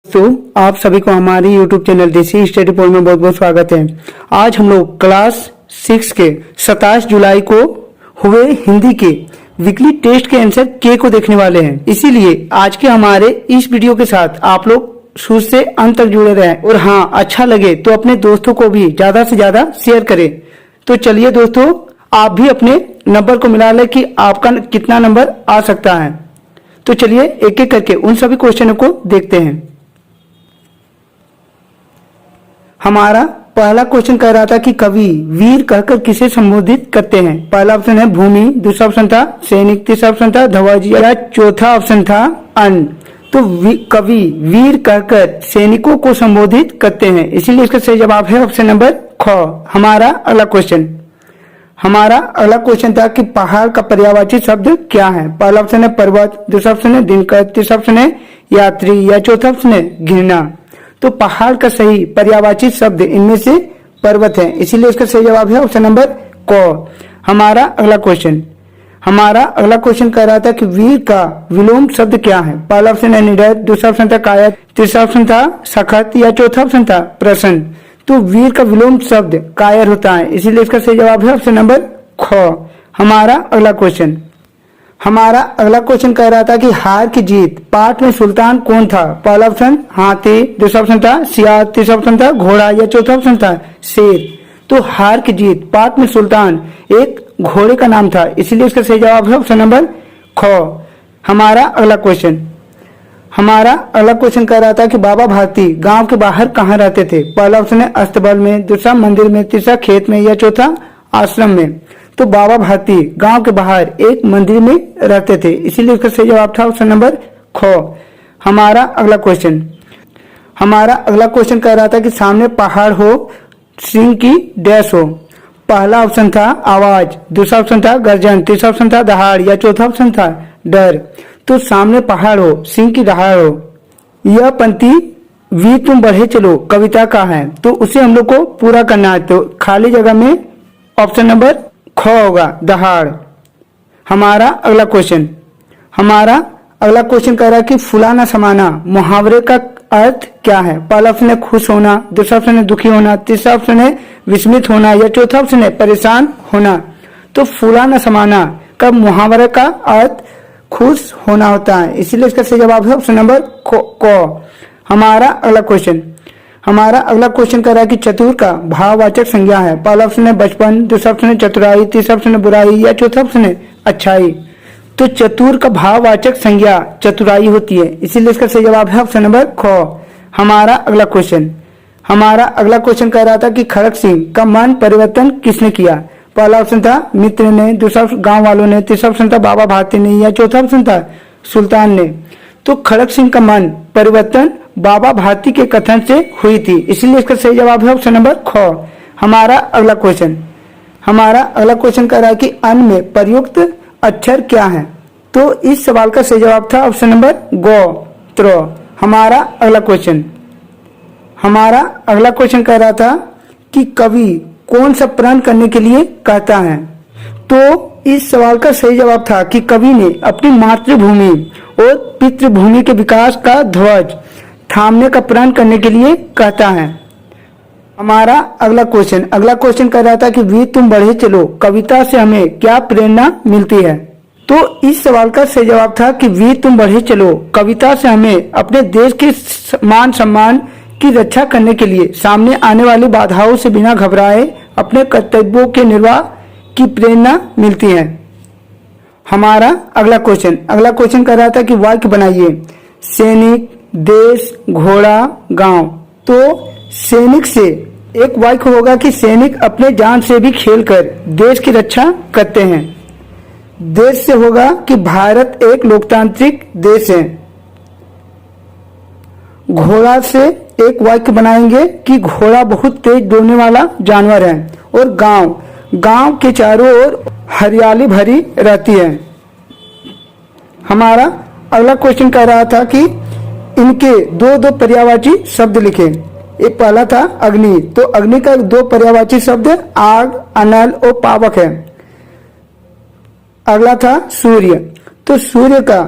दोस्तों आप सभी को हमारे YouTube चैनल देसी स्टडी पॉइंट में बहुत बहुत स्वागत है। आज हम लोग क्लास 6 के 27 जुलाई को हुए हिंदी के वीकली टेस्ट के आंसर के को देखने वाले हैं। इसीलिए आज के हमारे इस वीडियो के साथ आप लोग शुरू से अंत तक जुड़े रहें और हाँ अच्छा लगे तो अपने दोस्तों को भी ज्यादा से ज्यादा शेयर करें। तो चलिए दोस्तों आप भी अपने नंबर को मिला लें कि आपका कितना नंबर आ सकता है। तो चलिए एक एक करके उन सभी क्वेश्चनों को देखते हैं। हमारा पहला क्वेश्चन कह रहा था कि कवि वीर कहकर किसे संबोधित करते हैं। पहला ऑप्शन है भूमि, दूसरा ऑप्शन था सैनिक, तीसरा ऑप्शन था ध्वज या चौथा ऑप्शन था अन्न। तो कवि वीर कहकर सैनिकों को संबोधित करते हैं, इसीलिए इसका सही जवाब है ऑप्शन नंबर ख। हमारा अगला क्वेश्चन था कि पहाड़ का पर्यायवाची शब्द क्या है। पहला ऑप्शन है पर्वत, दूसरा ऑप्शन है दिनकर, तीसरा ऑप्शन है यात्री या चौथा ऑप्शन है घृणा। तो पहाड़ का सही पर्यायवाची शब्द इनमें से पर्वत है, इसीलिए इसका सही जवाब है ऑप्शन नंबर क। हमारा अगला क्वेश्चन कह रहा था कि वीर का विलोम शब्द क्या है। पहला ऑप्शन है निडर, दूसरा ऑप्शन था कायर, तीसरा ऑप्शन था सखत या चौथा ऑप्शन था प्रसन्न। तो वीर का विलोम शब्द कायर होता है, इसीलिए इसका सही जवाब है ऑप्शन नंबर ख। हमारा अगला क्वेश्चन कह रहा था कि हार की जीत पाठ में सुल्तान कौन था। पहला ऑप्शन हाथी, दूसरा ऑप्शन था सियार, तीसरा ऑप्शन था घोड़ा या चौथा ऑप्शन था शेर। तो हार की जीत पाठ में सुल्तान एक घोड़े का नाम था, इसीलिए इसका सही जवाब है ऑप्शन नंबर ख। हमारा अगला क्वेश्चन कह रहा था कि बाबा भारती गांव के बाहर कहाँ रहते थे। पहला ऑप्शन है अस्तबल में, दूसरा मंदिर में, तीसरा खेत में या चौथा आश्रम में। तो बाबा भारती गांव के बाहर एक मंदिर में रहते थे, इसीलिए इसका सही जवाब था ऑप्शन नंबर ख। हमारा अगला क्वेश्चन कह रहा था कि सामने पहाड़ हो, सिंह की डैश हो। पहला ऑप्शन था आवाज, दूसरा ऑप्शन था गर्जन, तीसरा ऑप्शन था दहाड़ या चौथा ऑप्शन था डर। तो सामने पहाड़ हो, सिंह की दहाड़ हो। यह पंक्ति वीर तुम बढ़े चलो कविता का है, तो उसे हम लोग को पूरा करना है। तो खाली जगह में ऑप्शन नंबर ख होगा दहाड़। हमारा अगला क्वेश्चन कह रहा है कि फुलाना समाना मुहावरे का अर्थ क्या है। पहला ऑप्शन है खुश होना, दूसरा ऑप्शन है दुखी होना, तीसरा ऑप्शन है विस्मित होना या चौथा ऑप्शन है परेशान होना। तो फुलाना समाना का मुहावरे का अर्थ खुश होना होता है, इसीलिए इसका सही जवाब है ऑप्शन नंबर क। हमारा अगला क्वेश्चन कह रहा है कि चतुर का भाववाचक संज्ञा है। पहला ऑप्शन है बचपन, दूसरा ऑप्शन है चतुराई, तीसरा ऑप्शन है बुराई या चौथा ऑप्शन है अच्छाई। तो चतुर का भाववाचक संज्ञा चतुराई होती है, इसीलिए इसका सही जवाब है ऑप्शन नंबर ख। हमारा अगला क्वेश्चन कह रहा था कि खड़क सिंह का मन परिवर्तन किसने किया। पहला ऑप्शन था मित्र ने, दूसरा गांव वालों ने, तीसरा ऑप्शन था बाबा भारती ने या चौथा ऑप्शन था सुल्तान ने। तो खड़क सिंह का मन परिवर्तन बाबा भारती के कथन से हुई थी, इसीलिए इसका सही जवाब है ऑप्शन नंबर ख। हमारा अगला क्वेश्चन कह रहा है कि अन्न में प्रयुक्त अक्षर क्या है। तो इस सवाल का सही जवाब था ऑप्शन नंबर ग। हमारा अगला क्वेश्चन कह रहा था कि कवि कौन सा प्रण करने के लिए कहता है। तो इस सवाल का सही जवाब था कि कवि ने अपनी मातृभूमि और पितृभूमि के विकास का ध्वज थामने का प्रण करने के लिए कहता है। हमारा अगला क्वेश्चन कह रहा था कि वीर तुम बढ़े चलो कविता से हमें क्या प्रेरणा मिलती है। तो इस सवाल का सही जवाब था कि वीर तुम बढ़े चलो कविता से हमें अपने देश के मान सम्मान की रक्षा करने के लिए सामने आने वाली बाधाओं से बिना घबराए अपने कर्तव्यों के निर्वाह की प्रेरणा मिलती है। हमारा अगला क्वेश्चन कर रहा था कि वाक्य बनाइए। सैनिक, देश, घोड़ा, गांव। तो सैनिक से एक वाक्य होगा कि सैनिक अपने जान से भी खेलकर देश की रक्षा करते हैं। देश से होगा कि भारत एक लोकतांत्रिक देश है। घोड़ा से एक वाक्य बनाएंगे कि घोड़ा बहुत तेज दौड़ने वाला जानवर है। और गांव के चारों ओर हरियाली भरी रहती है। हमारा अगला क्वेश्चन कह रहा था कि इनके दो पर्यायवाची शब्द लिखे। एक पहला था अग्नि, तो अग्नि का दो पर्यायवाची शब्द आग, अनल और पावक है। अगला था सूर्य, तो सूर्य का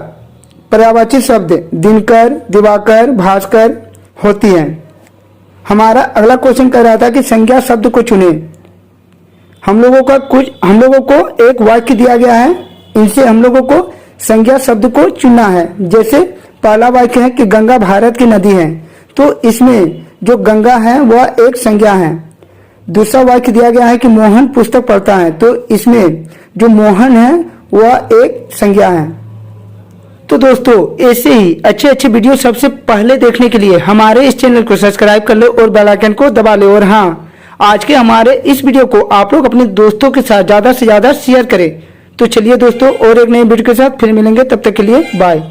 पर्यायवाची शब्द दिनकर, दिवाकर, भास्कर होती हैं। हमारा अगला क्वेश्चन कह रहा था कि संज्ञा शब्द को चुने। हम लोगों को एक वाक्य दिया गया है, इनसे हम लोगों को संज्ञा शब्द को चुनना है। जैसे पहला वाक्य है कि गंगा भारत की नदी है, तो इसमें जो गंगा है वह एक संज्ञा है। दूसरा वाक्य दिया गया है कि मोहन पुस्तक पढ़ता है, तो इसमें जो मोहन है वह एक संज्ञा है। तो दोस्तों ऐसे ही अच्छे अच्छे वीडियो सबसे पहले देखने के लिए हमारे इस चैनल को सब्सक्राइब कर ले और बेल आइकन को दबा ले। और हाँ, आज के हमारे इस वीडियो को आप लोग अपने दोस्तों के साथ ज्यादा से ज्यादा शेयर करें। तो चलिए दोस्तों, और एक नए वीडियो के साथ फिर मिलेंगे, तब तक के लिए बाय।